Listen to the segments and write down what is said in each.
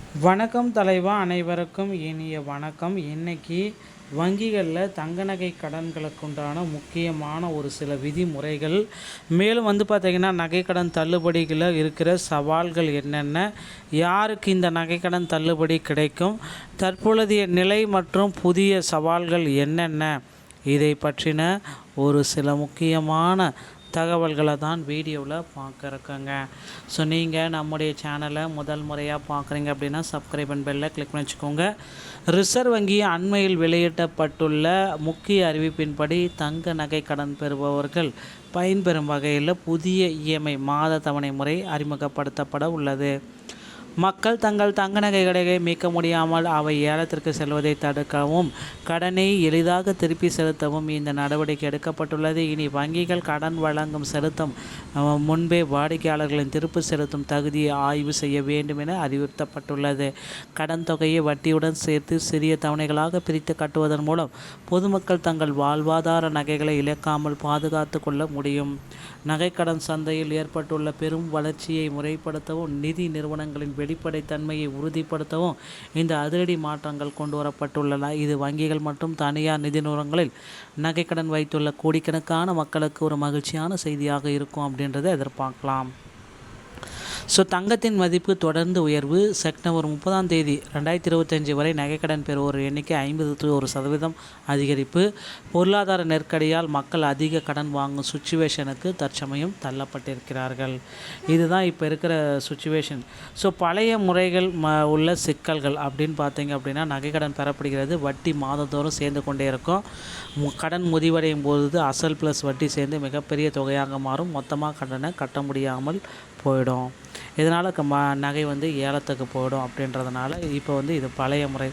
வணக்கம் தலைவா, அனைவருக்கும் இனிய வணக்கம். இன்னைக்கு வங்கிகளில் தங்க நகை கடன்களுக்கு உண்டான முக்கியமான ஒரு சில விதிமுறைகள், மேலும் பார்த்திங்கன்னா நகைக்கடன் தள்ளுபடிகளில் இருக்கிற சவால்கள் என்னென்ன, யாருக்கு இந்த நகைக்கடன் தள்ளுபடி கிடைக்கும், தற்பொழுதைய நிலை மற்றும் புதிய சவால்கள் என்னென்ன, இதை பற்றின ஒரு சில முக்கியமான தகவல்களை தான் வீடியோவில் பார்க்குறக்கங்க. ஸோ நீங்கள் நம்முடைய சேனலை முதல் முறையாக பார்க்குறீங்க அப்படின்னா சப்ஸ்கிரைப் அண்ட் பெல்லை கிளிக் பண்ணி வச்சுக்கோங்க. ரிசர்வ் வங்கி அண்மையில் வெளியிட்டப்பட்டுள்ள முக்கிய அறிவிப்பின்படி தங்க நகை கடன் பெறுபவர்கள் பயன்பெறும் வகையில் புதிய இஎம்ஐ மாத தவணை முறை அறிமுகப்படுத்தப்பட உள்ளது. மக்கள் தங்கள் தங்க நகைகளை மீட்க முடியாமல் அவை ஏலத்திற்கு செல்வதை தடுக்கவும், கடனை எளிதாக திருப்பி செலுத்தவும் இந்த நடவடிக்கை எடுக்கப்பட்டுள்ளது. இனி வங்கிகள் கடன் வழங்கும் செலுத்தும் முன்பே வாடிக்கையாளர்களின் திருப்பு செலுத்தும் தகுதியை ஆய்வு செய்ய வேண்டும் என அறிவுறுத்தப்பட்டுள்ளது. கடன் தொகையை வட்டியுடன் சேர்த்து சிறிய தவணைகளாக பிரித்து கட்டுவதன் மூலம் பொதுமக்கள் தங்கள் வாழ்வாதார நகைகளை இழக்காமல் பாதுகாத்து கொள்ள முடியும். நகைக்கடன் சந்தையில் ஏற்பட்டுள்ள பெரும் வளர்ச்சியை முறைப்படுத்தவும், நிதி நிறுவனங்களின் வெளிப்படைத்தன்மையை உறுதிப்படுத்தவும் இந்த அதிரடி மாற்றங்கள் கொண்டு வரப்பட்டுள்ளன. இது வங்கிகள் மற்றும் தனியார் நிதி நிறுவனங்களில் நகைக்கடன் வைத்துள்ள கோடிக்கணக்கான மக்களுக்கு ஒரு மகிழ்ச்சியான செய்தியாக இருக்கும் அப்படின்றத எதிர்பார்க்கலாம். தங்கத்தின் மதிப்பு தொடர்ந்து உயர்வு. செப்டம்பர் 30 2025 வரை நகைக்கடன் பெறுவோர் எண்ணிக்கை 51% அதிகரிப்பு. பொருளாதார நெருக்கடியால் மக்கள் அதிக கடன் வாங்கும் சுச்சுவேஷனுக்கு தற்சமயம் தள்ளப்பட்டிருக்கிறார்கள். இதுதான் இப்போ இருக்கிற சுச்சுவேஷன். பழைய முறைகள் உள்ள சிக்கல்கள் அப்படின்னு பார்த்தீங்க அப்படின்னா, நகைக்கடன் பெறப்படுகிறது, வட்டி மாதந்தோறும் சேர்ந்து கொண்டே இருக்கும். கடன் முடிவடையும் போது அசல் ப்ளஸ் வட்டி சேர்ந்து மிகப்பெரிய தொகையாக மாறும். மொத்தமாக கடனை கட்ட முடியாமல் போயிடும். இதனால் நகை ஏலத்துக்கு போயிடும். அப்படின்றதுனால இப்போ இது பழைய முறை.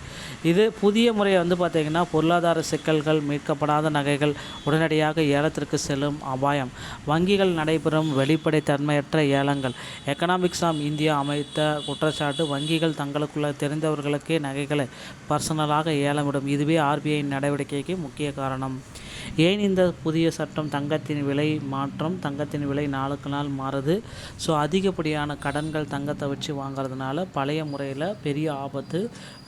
இது புதிய முறை பார்த்திங்கன்னா, பொருளாதார சிக்கல்கள், மீட்கப்படாத நகைகள் உடனடியாக ஏலத்திற்கு செல்லும் அபாயம், வங்கிகள் நடைபெறும் வெளிப்படைத்தன்மையற்ற ஏலங்கள். எக்கனாமிக்ஸ் ஆஃப் இந்தியா அமைத்த குற்றச்சாட்டு, வங்கிகள் தங்களுக்குள்ள தெரிந்தவர்களுக்கே நகைகளை பர்சனலாக ஏலமிடும். இதுவே ஆர்பிஐ நடவடிக்கைக்கு முக்கிய காரணம். ஏன் இந்த புதிய சட்டம்? தங்கத்தின் விலை மாற்றம். தங்கத்தின் விலை நாளுக்கு நாள் மாறுது. அதிகப்படியான கடன்கள் தங்கத்தை வச்சு வாங்கிறதுனால பழைய முறையில் பெரிய ஆபத்து.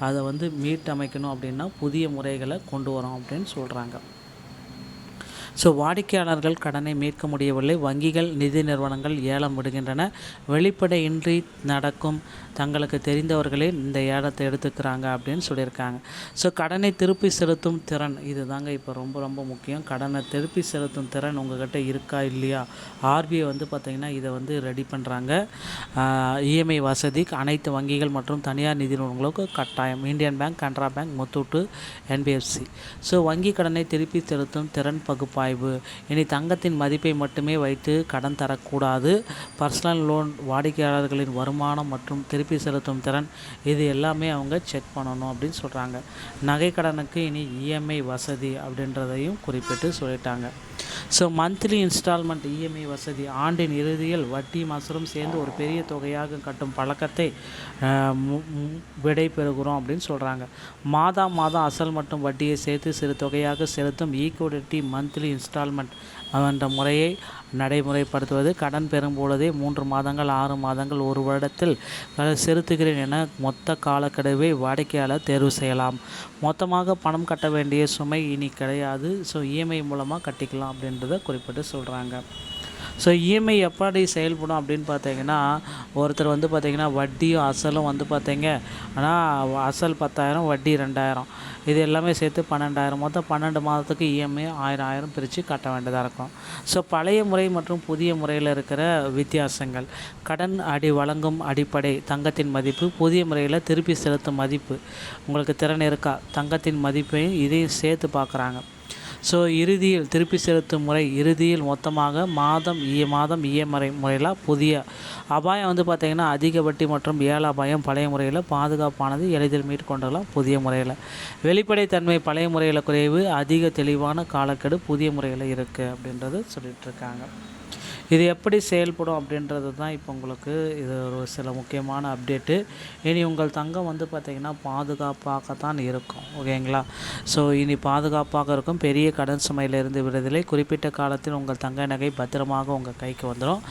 அதை மீட்டமைக்கணும் அப்படின்னா புதிய முறைகளை கொண்டு வரோம் அப்படின்னு சொல்கிறாங்க. வாடிக்கையாளர்கள் கடனை மீட்க முடியவில்லை, வங்கிகள் நிதி நிறுவனங்கள் ஏலம் விடுகின்றன. வெளிப்படையின்றி நடக்கும், தங்களுக்கு தெரிந்தவர்களே இந்த ஏலத்தை எடுத்துக்கிறாங்க அப்படின்னு சொல்லியிருக்காங்க. கடனை திருப்பி செலுத்தும் திறன், இது தாங்க இப்போ ரொம்ப ரொம்ப முக்கியம். கடனை திருப்பி செலுத்தும் திறன் உங்கள்கிட்ட இருக்கா இல்லையா? ஆர்பிஐ பார்த்திங்கன்னா இதை ரெடி பண்ணுறாங்க. இஎம்ஐ வசதி அனைத்து வங்கிகள் மற்றும் தனியார் நிதி நிறுவனங்களுக்கு கட்டாயம். Indian bank, Canara bank, Muthoot, NBFC. வங்கி கடனை திருப்பி செலுத்தும் திறன் பகுப்பாய்வு. இனி தங்கத்தின் மதிப்பை மட்டுமே வைத்து கடன் தரக்கூடாது. பர்சனல் லோன், வாடிக்கையாளர்களின் வருமானம் மற்றும் திருப்பி செலுத்தும் திறன், இது எல்லாமே அவங்க செக் பண்ணணும் அப்படின்னு சொல்கிறாங்க. நகை கடனுக்கு இனி இஎம்ஐ வசதி அப்படின்றதையும் குறிப்பிட்டு சொல்லிட்டாங்க. மந்த்லி இன்ஸ்டால்மெண்ட் இஎம்ஐ வசதி, ஆண்டின் இறுதியில் வட்டி மசூலும் சேர்ந்து ஒரு பெரிய தொகையாக கட்டும் பழக்கத்தை விடை பெறுகிறோம் அப்படின்னு சொல்கிறாங்க. மாதம் அசல் மற்றும் வட்டியை சேர்த்து சிறு தொகையாக செலுத்தும் ஈக்விட்டி மந்த்லி இன்ஸ்டால்மெண்ட் என்ற முறையை நடைமுறைப்படுத்துவது. கடன் பெறும் பொழுதே 3 மாதங்கள், 6 மாதங்கள், 1 வருடத்தில் செலுத்துகிறேன் என மொத்த காலக்கெடுவை வாடிக்கையாளர் தேர்வு செய்யலாம். மொத்தமாக பணம் கட்ட வேண்டிய சுமை இனி கிடையாது. இஎம்ஐ மூலமாக கட்டிக்கலாம் அப்படின்றத குறிப்பிட்டு சொல்கிறாங்க. இஎம்ஐ எப்படி செயல்படும் அப்படின்னு பார்த்தீங்கன்னா, ஒருத்தர் பார்த்திங்கன்னா வட்டியும் அசலும் பார்த்தீங்க ஆனால் அசல் 10,000, வட்டி 2,000, இது எல்லாமே சேர்த்து 12,000, மொத்தம் 12 மாதத்துக்கு இஎம்ஐ 1000 பிரித்து கட்ட வேண்டியதாக இருக்கும். பழைய முறை மற்றும் புதிய முறையில் இருக்கிற வித்தியாசங்கள். கடன் வழங்கும் அடிப்படை தங்கத்தின் மதிப்பு. புதிய முறையில் திருப்பி செலுத்தும் மதிப்பு. உங்களுக்கு திறன் இருக்கா? தங்கத்தின் மதிப்பையும் இதையும் சேர்த்து பார்க்குறாங்க. இறுதியில் திருப்பி செலுத்தும் முறை. இறுதியில் மொத்தமாக மாதம் இஎம்ஐ முறையில். புதிய அபாயம் பார்த்திங்கன்னா அதிக வட்டி மற்றும் ஏல அபாயம். பழைய முறையில் பாதுகாப்பானது, எளிதில் மீட்கொண்டலாம் புதிய முறையில். வெளிப்படைத்தன்மை பழைய முறையில் குறைவு, அதிக தெளிவான காலக்கெடு புதிய முறையில் இருக்குது அப்படின்றது சொல்லிகிட்ருக்காங்க. இது எப்படி செயல்படும் அப்படின்றது தான் இப்போ உங்களுக்கு இது ஒரு சில முக்கியமான அப்டேட்டு. இனி உங்கள் தங்கம் வந்து பார்த்திங்கன்னா பாதுகாப்பாகத்தான் இருக்கும். ஓகேங்களா? ஸோ இனி பாதுகாப்பாக இருக்கும். பெரிய கடன் சுமையிலிருந்து விடுதலை. குறிப்பிட்ட காலத்தில் உங்கள் தங்க நகை பத்திரமாக உங்கள் கைக்கு வந்துடும்.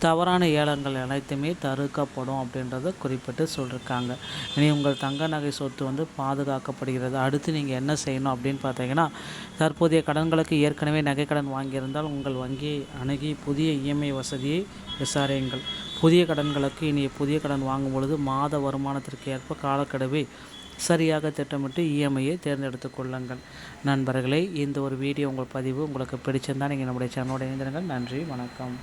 தவறான ஏலங்கள் அனைத்துமே தடுக்கப்படும் அப்படின்றத குறிப்பிட்டு சொல்லியிருக்காங்க. இனி உங்கள் தங்க நகை சொத்து வந்து பாதுகாக்கப்படுகிறது. அடுத்து நீங்கள் என்ன செய்யணும் அப்படின்னு பார்த்தீங்கன்னா, தற்போதைய கடன்களுக்கு ஏற்கனவே நகைக்கடன் வாங்கியிருந்தால் உங்கள் வங்கியை அணுகி புதிய இஎம்ஐ வசதியை விசாரியுங்கள். புதிய கடன்களுக்கு இனி புதிய கடன் வாங்கும் பொழுது மாத வருமானத்திற்கு ஏற்ப காலக்கெடுவை சரியாக திட்டமிட்டு இஎம்ஐயை தேர்ந்தெடுத்து கொள்ளுங்கள். நண்பர்களே, இந்த ஒரு வீடியோ உங்கள் பதிவு உங்களுக்கு பிடிச்சிருந்தால் நீங்கள் நம்முடைய சேனலோடு இணைந்திருங்கள். நன்றி, வணக்கம்.